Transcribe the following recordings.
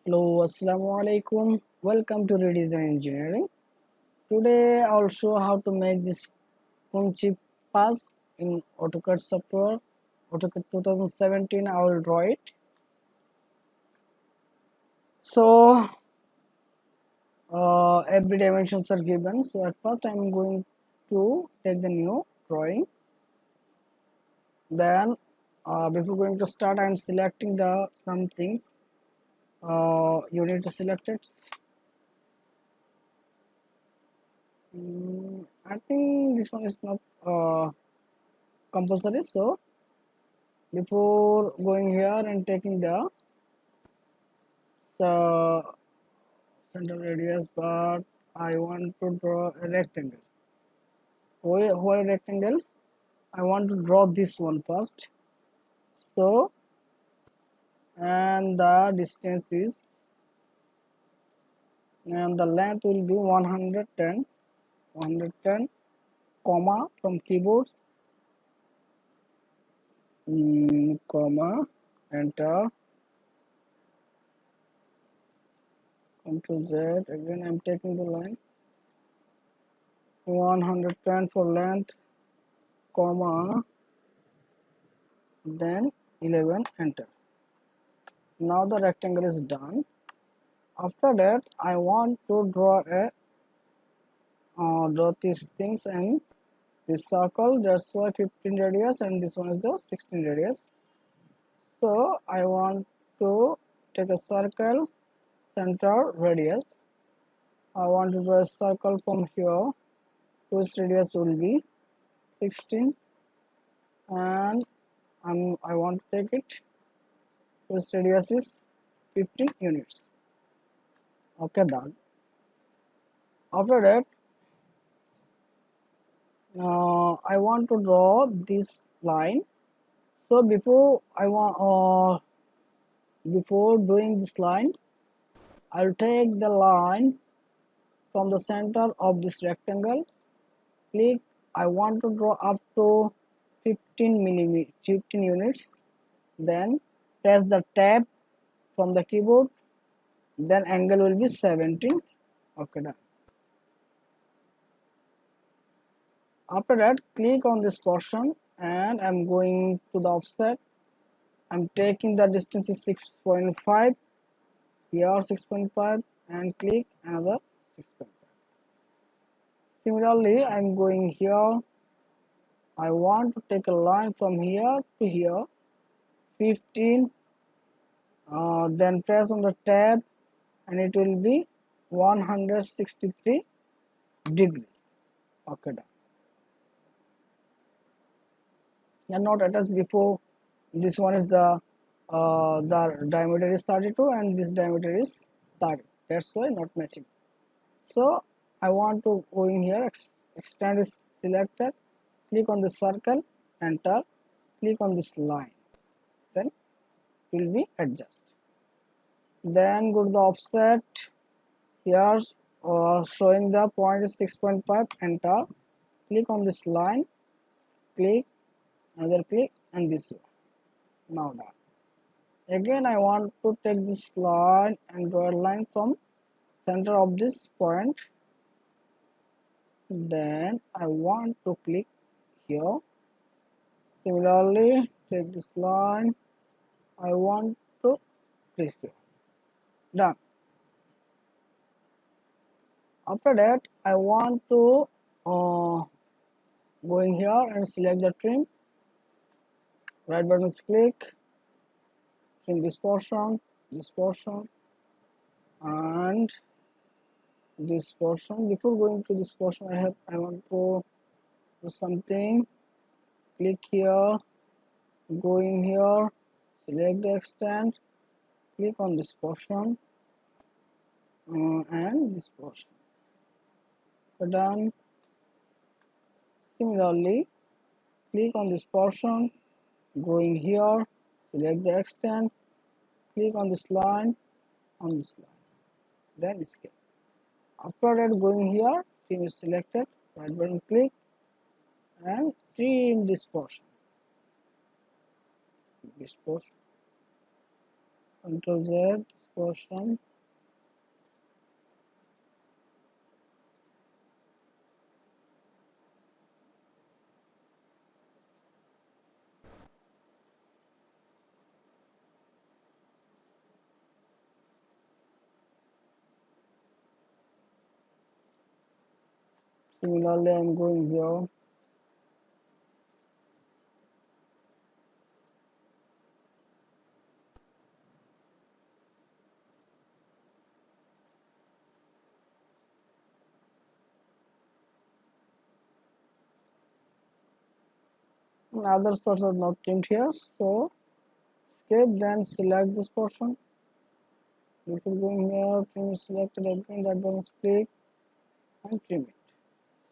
Hello, Assalamu alaikum. Welcome to Redesign Engineering. Today I'll show how to make this Kunchi pass in AutoCAD software. AutoCAD 2017. I will draw it. So every dimensions are given. So at first I'm going to take the new drawing. Then before going to start, I'm selecting the some things. You need to select it. I think this one is not compulsory. So before going here and taking the center radius, but I want to draw a rectangle. Why rectangle? I want to draw this one first. So and the distance is, and the length will be 110 comma from keyboards, comma, enter, Ctrl Z. Again I'm taking the line 110 for length, comma, then 11, enter. Now the rectangle is done. After that I want to draw these things and this circle. That's why 15 radius and this one is the 16 radius. So I want to take a circle, center radius. I want to draw a circle from here, whose radius will be 16, and I want to take it, whose radius is 15 units. Okay, done. After that I want to draw this line. So before doing this line, I'll take the line from the center of this rectangle, click, I want to draw up to 15 units, then press the tab from the keyboard, then angle will be 17. Okay, done. After that, click on this portion and I'm going to the offset. I'm taking the distance is 6.5, here 6.5, and click another 6.5. Similarly, I'm going here. I want to take a line from here to here, 15, then press on the tab and it will be 163 degrees. Okay, done. And not attached before. This one is the diameter is 32 and this diameter is 30. That's why not matching. So I want to go in here, extend is selected, click on the circle, enter, click on this line, then it will be adjust. Then go to the offset, here showing the point is 6.5, enter, click on this line, click, another click, and this one. Now done. Again I want to take this line and draw a line from center of this point, then I want to click here. Similarly, take this line, I want to click here. Done. After that I want to go in here and select the trim, right button click, trim this portion, and this portion. Before going to this portion, I want to do something. Click here, go in here, select the extent, click on this portion and this portion. So done. Similarly, click on this portion, go in here, select the extent, click on this line, then escape. After that, going here, trim is selected, right button click, and trim this portion. Control Z, this portion. Similarly, I'm going here. Other spots are not trimmed here, so escape, then select this portion. Before going here, trim is selected again, that button click and trim it.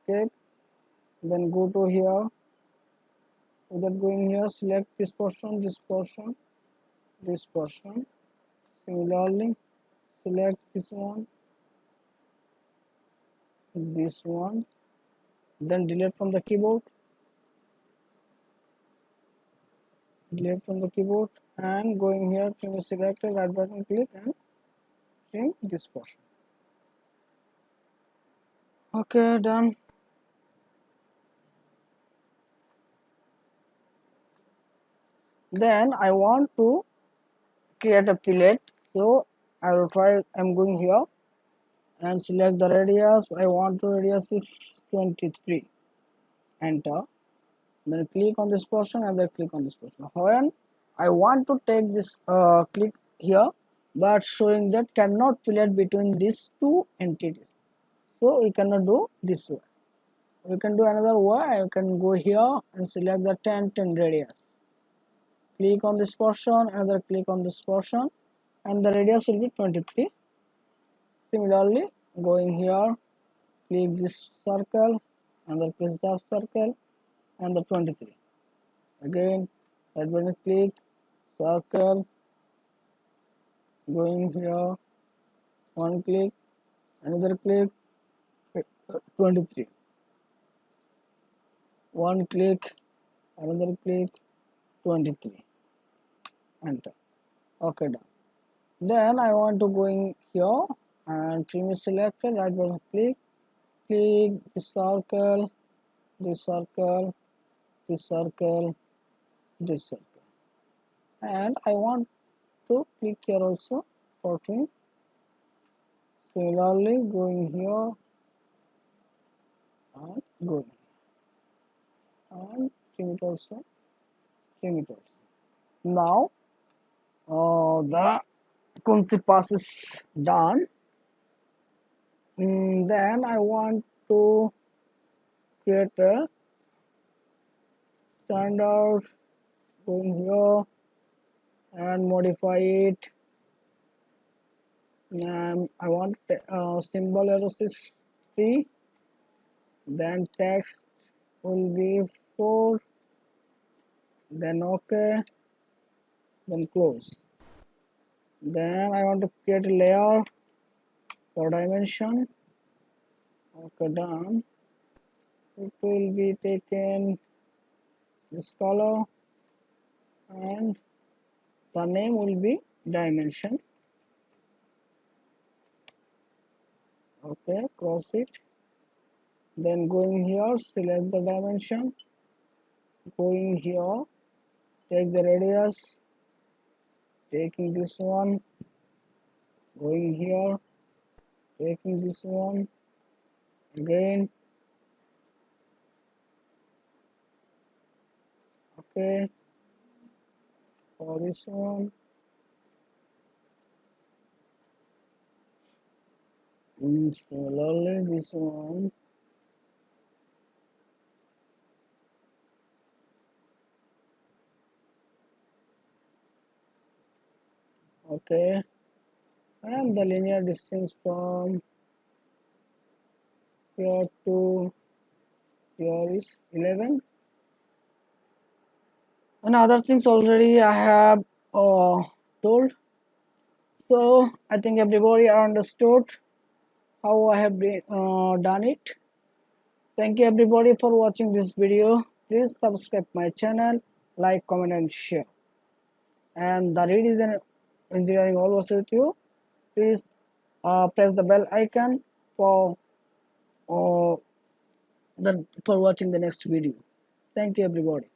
Escape, then go to here. Without going here, select this portion, this portion, this portion. Similarly, select this one, then delete from the keyboard. Delete from the keyboard and going here, trim is selected, right button click and trim this portion. Okay, done. Then I want to create a fillet, so I will try. I'm going here and select the radius. I want to radius is 23. Enter. Then click on this portion and then click on this portion. When I want to take this click here, but showing that cannot fillet between these two entities, so we cannot do this way. We can do another way. I can go here and select the 10 radius. Click on this portion, another click on this portion, and the radius will be 23. Similarly, going here, click this circle, another click the circle, and the 23. Again, right button click, circle, going here, one click, another click, 23. One click, another click, 23. Enter. Okay, done. Then I want to go in here and trim is selected, right button click, click this circle, this circle, this circle, this circle, and I want to click here also for trim. Similarly, going here and going and trim it also, trim it also. Now the Kunchi pass is done. Then I want to create a standard, going here and modify it. I want symbol arrows is 3, then text will be 4, then OK, then close. Then I want to create a layer for dimension. Okay, done. It will be taken this color and the name will be dimension. Okay, cross it. Then going here, select the dimension. Going here, take the radius, taking this one, going here, taking this one, again, okay, for this one, similarly this one, okay, and the linear distance from here to here is 11. And other things already I have told. So I think everybody understood how I have been, done it. Thank you everybody for watching this video. Please subscribe my channel, like, comment and share. And the Redesign Engineering always with you. please press the bell icon for uh, for watching the next video. Thank you everybody.